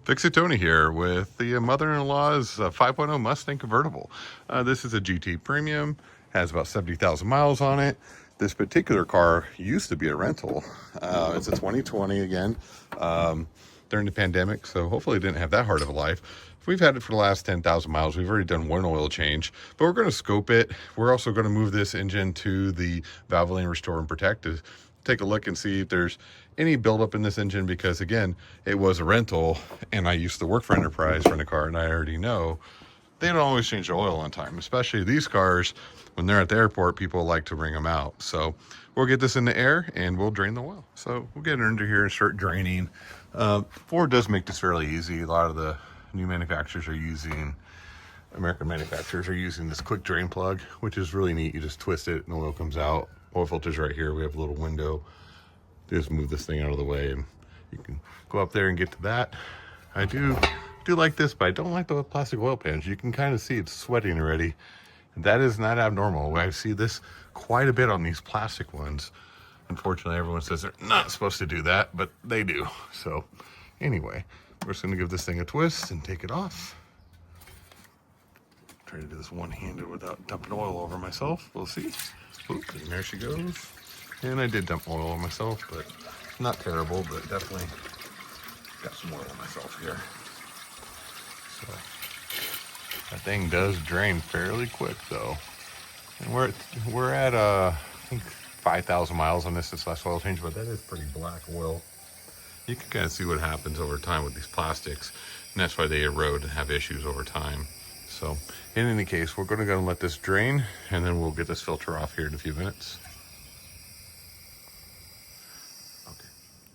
Fix-It Tony here with the mother-in-law's 5.0 Mustang convertible. This is a GT Premium, has about 70,000 miles on it. This particular car used to be a rental. It's a 2020 again, during the pandemic, so hopefully it didn't have that hard of a life. We've had it for the last 10,000 miles. We've already done one oil change, but we're going to scope it. We're also going to move this engine to the Valvoline Restore and Protect to take a look and see if there's any buildup in this engine, because again, it was a rental and I used to work for Enterprise rent a car, and I already know they don't always change the oil on time, especially these cars. When they're at the airport, people like to bring them out. So we'll get this in the air and we'll drain the oil. So we'll get it under here and start draining. Ford does make this fairly easy. A lot of the new manufacturers are using, American manufacturers are using this quick drain plug, which is really neat. You just twist it and the oil comes out. Oil filter's right here. We have a little window. Just move this thing out of the way and you can go up there and get to that. I do like this, but I don't like the plastic oil pans. You can kind of see it's sweating already. That is not abnormal. I see this quite a bit on these plastic ones. Unfortunately, everyone says they're not supposed to do that, but they do. So anyway, we're just gonna give this thing a twist and take it off. Try to do this one-handed without dumping oil over myself. We'll see. Oop, and there she goes. And I did dump oil on myself, but not terrible, but definitely got some oil on myself here. So that thing does drain fairly quick though. And we're at I think 5,000 miles on this since last oil change, but that is pretty black oil. You can kind of see what happens over time with these plastics, and that's why they erode and have issues over time. So in any case, we're going to go and let this drain, and then we'll get this filter off here in a few minutes. Okay,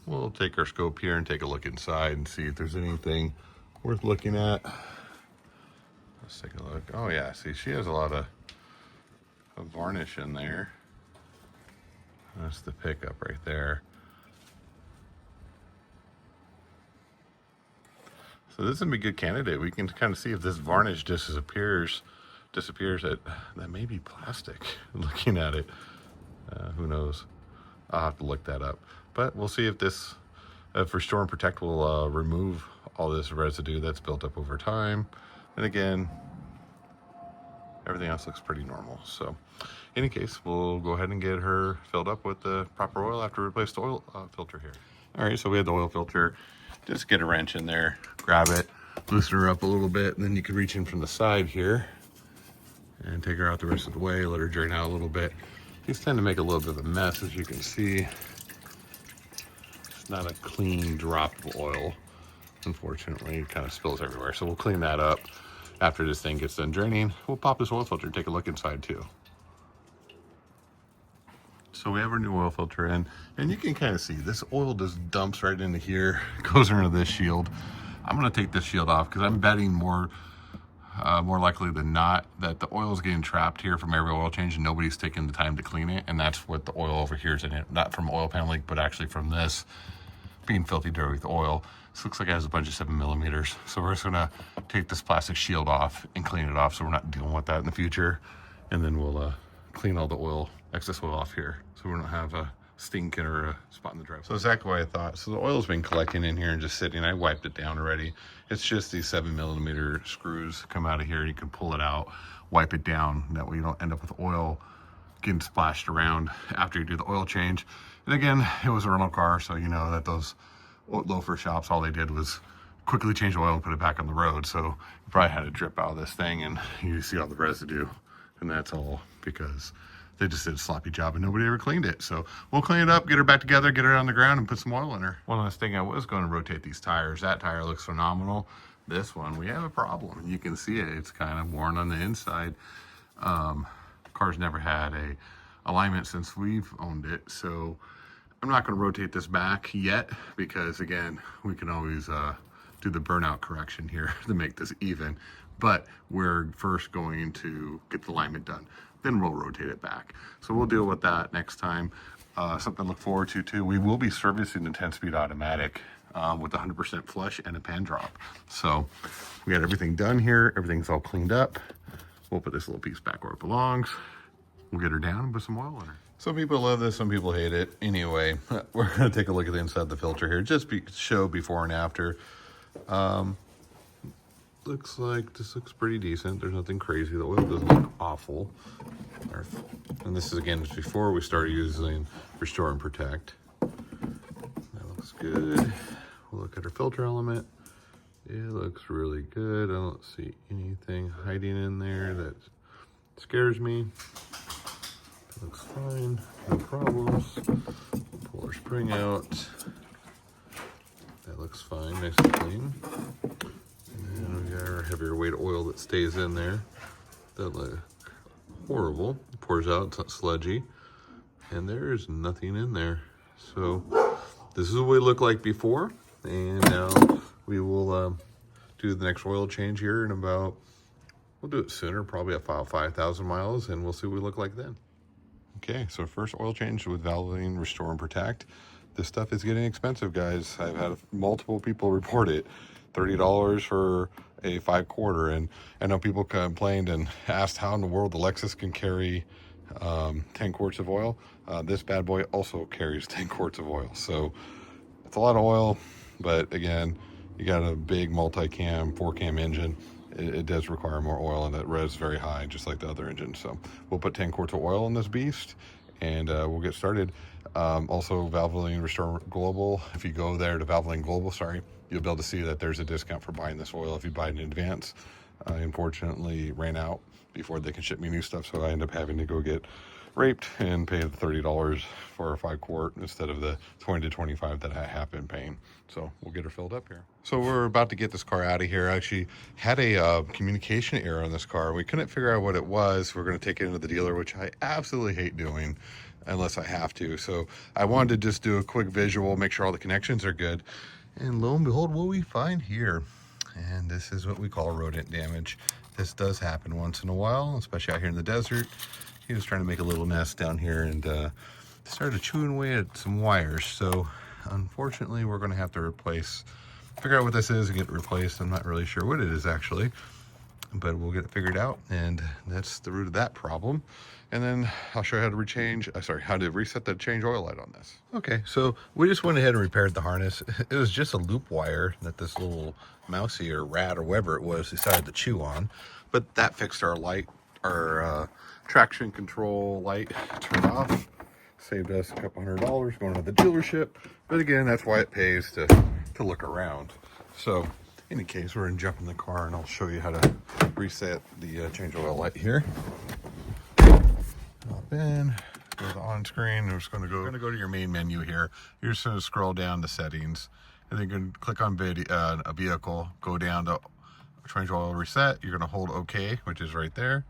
we'll take our scope here and take a look inside and see if there's anything worth looking at. Let's take a look. Oh yeah, see, she has a lot of varnish in there. That's the pickup right there. So this is a good candidate. We can kind of see if this varnish disappears. That may be plastic. Looking at it, who knows? I'll have to look that up. But we'll see if this, if Restore and Protect will remove all this residue that's built up over time. And again, everything else looks pretty normal. So in any case, we'll go ahead and get her filled up with the proper oil after we replace the oil filter here. All right, so we have the oil filter. Just get a wrench in there, grab it, loosen her up a little bit, and then you can reach in from the side here and take her out the rest of the way, let her drain out a little bit. These tend to make a little bit of a mess, as you can see. It's not a clean drop of oil, unfortunately. It kind of spills everywhere, so we'll clean that up. After this thing gets done draining, we'll pop this oil filter and take a look inside too. So we have our new oil filter in, and you can kind of see this oil just dumps right into here, goes into this shield. I'm going to take this shield off because I'm betting more likely than not that the oil is getting trapped here from every oil change and nobody's taking the time to clean it, and that's what the oil over here is in it. Not from oil pan leak, but actually from this being filthy dirty with oil. This looks like it has a bunch of 7mm. So we're just going to take this plastic shield off and clean it off so we're not dealing with that in the future. And then we'll clean all the oil, excess oil off here, so we don't have a stink or a spot in the driveway. So exactly what I thought. So the oil's been collecting in here and just sitting. I wiped it down already. It's just these 7mm screws come out of here. You can pull it out, wipe it down. That way you don't end up with oil getting splashed around after you do the oil change. And again, it was a rental car, so you know that those loafer shops, all they did was quickly change the oil and put it back on the road. So you probably had a drip out of this thing and you see all the residue. And that's all because they just did a sloppy job and nobody ever cleaned it. So we'll clean it up, get her back together, get her on the ground, and put some oil in her. One last thing, I was going to rotate these tires. That tire looks phenomenal. This one, we have a problem. You can see it. It's kind of worn on the inside. Car's never had a alignment since we've owned it. So I'm not going to rotate this back yet because, again, we can always do the burnout correction here to make this even. But we're first going to get the alignment done. Then we'll rotate it back. So we'll deal with that next time. Something to look forward to too. We will be servicing the 10-speed automatic with 100% flush and a pan drop. So we got everything done here. Everything's all cleaned up. We'll put this little piece back where it belongs. We'll get her down and put some oil in her. Some people love this, some people hate it. Anyway, we're gonna take a look at the inside of the filter here. Just show before and after. Looks like this looks pretty decent. There's nothing crazy. The oil doesn't look awful. And this is, again, just before we start using Restore and Protect. That looks good. We'll look at our filter element. It looks really good. I don't see anything hiding in there that scares me. It looks fine, no problems. Pull our spring out. That looks fine, nice and clean. And then we got our heavier weight oil that stays in there. Doesn't look horrible. It pours out, it's not sludgy. And there's nothing in there. So this is what it looked like before. And now we will do the next oil change here in about, we'll do it sooner, probably at 5,000 miles, and we'll see what we look like then. Okay, so first oil change with Valvoline Restore and Protect. This stuff is getting expensive, guys. I've had multiple people report it. $30 for a 5-quarter, and I know people complained and asked how in the world the Lexus can carry 10 quarts of oil. This bad boy also carries 10 quarts of oil, so it's a lot of oil. But again, you got a big multi-cam, 4-cam engine. It does require more oil, and that res very high, just like the other engine. So we'll put 10 quarts of oil in this beast, and we'll get started. Also, Valvoline Restore Global. If you go there to Valvoline Global, you'll be able to see that there's a discount for buying this oil if you buy it in advance. I unfortunately ran out before they can ship me new stuff, so I end up having to go get raped and pay the $30 for a 5-quart instead of the 20 to 25 that I have been paying. So we'll get her filled up here. So we're about to get this car out of here. I actually had a communication error on this car. We couldn't figure out what it was. We're going to take it into the dealer, which I absolutely hate doing unless I have to. So I wanted to just do a quick visual, make sure all the connections are good. And lo and behold, what we find here. And this is what we call rodent damage. This does happen once in a while, especially out here in the desert. He was trying to make a little nest down here and started chewing away at some wires. So unfortunately, we're going to have to figure out what this is and get it replaced. I'm not really sure what it is actually, but we'll get it figured out. And that's the root of that problem. And then I'll show you how to how to reset the change oil light on this. Okay, so we just went ahead and repaired the harness. It was just a loop wire that this little mousey or rat or whatever it was decided to chew on, but that fixed our light, our traction control light turned off. Saved us a couple $100 going to the dealership. But again, that's why it pays to look around. So in any case, we're going to jump in the car and I'll show you how to reset the change oil light here. Hop in, go to on screen. We're just going to go to your main menu here. You're just going to scroll down to settings, and then you're going to click on a vehicle, go down to change oil reset. You're going to hold OK, which is right there,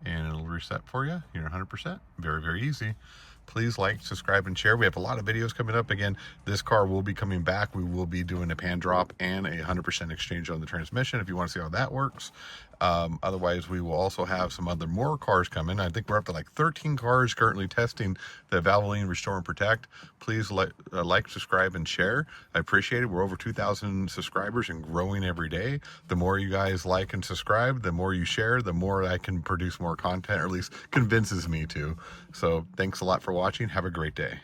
and it'll reset for you. You're 100%. Very, very easy. Please like, subscribe, and share. We have a lot of videos coming up. Again, this car will be coming back. We will be doing a pan drop and a 100% exchange on the transmission if you want to see how that works. Otherwise, we will also have some more cars coming. I think we're up to like 13 cars currently testing the Valvoline Restore and Protect. Please like, subscribe, and share. I appreciate it. We're over 2,000 subscribers and growing every day. The more you guys like and subscribe, the more you share, the more I can produce more content, or at least convinces me to. So thanks a lot for watching. Have a great day.